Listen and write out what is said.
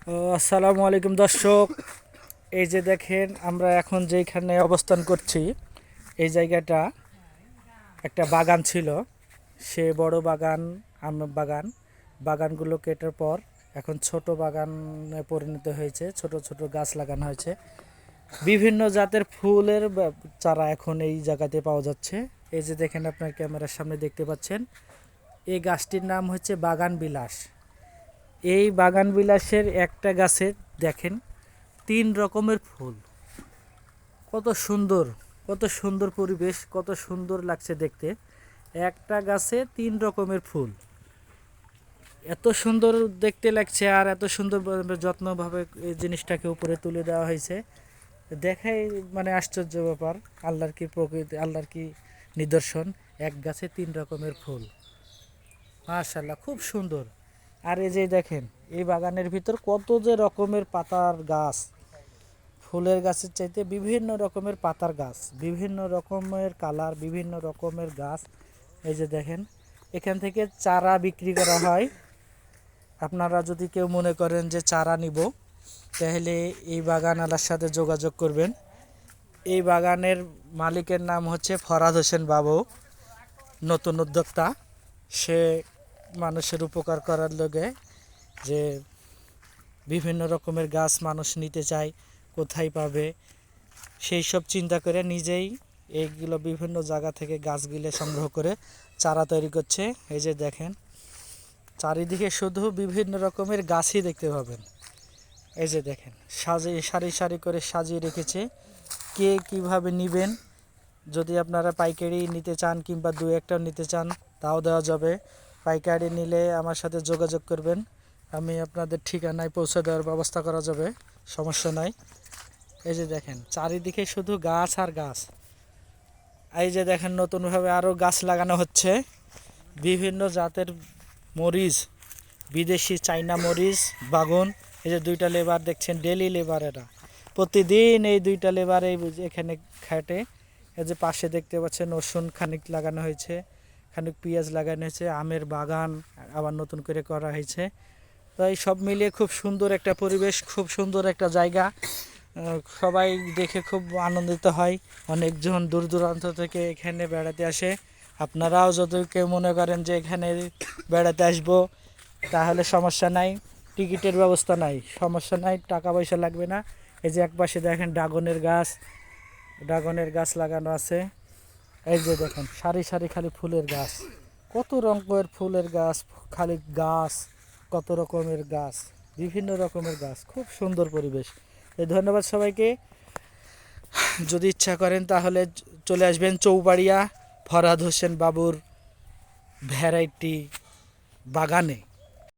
আসসালামু আলাইকুম দর্শক। এই যে দেখেন আমরা এখন যেখানে অবস্থান করছি, এই জায়গাটা একটা বাগান ছিল। সে বড় বাগান, বাগানগুলো কেটার পর এখন ছোট বাগানে পরিণত হয়েছে। ছোট ছোট গাছ লাগানো হয়েছে। বিভিন্ন জাতের ফুলের চারা এখন এই জায়গাতে পাওয়া যাচ্ছে। এই যে দেখেন, আপনার ক্যামেরার সামনে দেখতে পাচ্ছেন, এই গাছটির নাম হচ্ছে বাগান বিলাস। এই বাগান বিলাসের একটা গাছে দেখেন 3 রকমের ফুল। কত সুন্দর, কত সুন্দর পরিবেশ, কত সুন্দর লাগছে দেখতে। একটা গাছে 3 রকমের ফুল, এত সুন্দর দেখতে লাগছে। আর এত সুন্দর যত্নভাবে এই জিনিসটাকে উপরে তুলে দেওয়া হয়েছে। দেখাই মানে আশ্চর্য ব্যাপার। আল্লাহর কি প্রকৃতি, আল্লাহর কি নিদর্শন। এক গাছে 3 রকমের ফুল, মাশাআল্লাহ, খুব সুন্দর। আর এই যে দেখেন, এই বাগানের ভিতর কত যে রকমের পাতার গাছ, ফুলের গাছের চাইতে বিভিন্ন রকমের পাতার গাছ, বিভিন্ন রকমের কালার, বিভিন্ন রকমের গাছ। এই যে দেখেন, এখান থেকে চারা বিক্রি করা হয়। আপনারা যদি কেউ মনে করেন যে চারা নিব, তাহলে এই বাগানওয়ালার সাথে যোগাযোগ করবেন। এই বাগানের মালিকের নাম হচ্ছে ফরহাদ হোসেন বাবু, নতুন উদ্যোক্তা। সে মানুষের উপকার করার লগে যে বিভিন্ন রকমের গাছ মানুষ নিতে চায়, কোথায় পাবে সেই সব চিন্তা করে নিজেই এইগুলো বিভিন্ন জায়গা থেকে গাছগুলো সংগ্রহ করে চারা তৈরি করছে। এই যে দেখেন, চারিদিকে শুধু বিভিন্ন রকমের গাছই দেখতে পাবেন। এই যে দেখেন, সারি সারি করে সাজিয়ে রেখেছে। কে কিভাবে নেবেন, যদি আপনারা পাইকারি নিতে চান কিংবা দু একটাও নিতে চান, তাও দেওয়া যাবে। পাইকারি নিলে আমার সাথে যোগাযোগ করবেন, আমি আপনাদের ঠিকানায় পৌঁছে দেওয়ার ব্যবস্থা করা যাবে, সমস্যা নাই। এই যে দেখেন, চারিদিকে শুধু গাছ আর গাছ। এই যে দেখেন, নতুনভাবে আরও গাছ লাগানো হচ্ছে। বিভিন্ন জাতের মরিচ, বিদেশি চাইনা মরিচ, বাগুন। এই যে 2টা লেবার দেখছেন, ডেলি লেবার এরা। প্রতিদিন এই 2টা লেবার এখানে খাটে। এই যে পাশে দেখতে পাচ্ছেন রসুন খানিক লাগানো হয়েছে, খানিক পেঁয়াজ লাগানো হয়েছে, আমের বাগান আবার নতুন করে করা হয়েছে। তো এই সব মিলিয়ে খুব সুন্দর একটা পরিবেশ, খুব সুন্দর একটা জায়গা। সবাই দেখে খুব আনন্দিত হয়। অনেকজন দূর দূরান্ত থেকে এখানে বেড়াতে আসে। আপনারাও যদি কেউ মনে করেন যে এখানে বেড়াতে আসবো, তাহলে সমস্যা নাই, টিকিটের ব্যবস্থা নাই, সমস্যা নাই, টাকা পয়সা লাগবে না। এই যে একপাশে দেখেন ড্রাগনের গাছ লাগানো আছে। এই যে দেখেন, সারি সারি খালি ফুলের গাছ, কত রকমের ফুলের গাছ, খালি গাছ, কত রকমের গাছ, বিভিন্ন রকমের গাছ, খুব সুন্দর পরিবেশ। এই ধন্যবাদ সবাইকে। যদি ইচ্ছা করেন তাহলে চলে আসবেন চৌবাড়িয়া ফরহাদ হোসেন বাবুর ভ্যারাইটি বাগানে।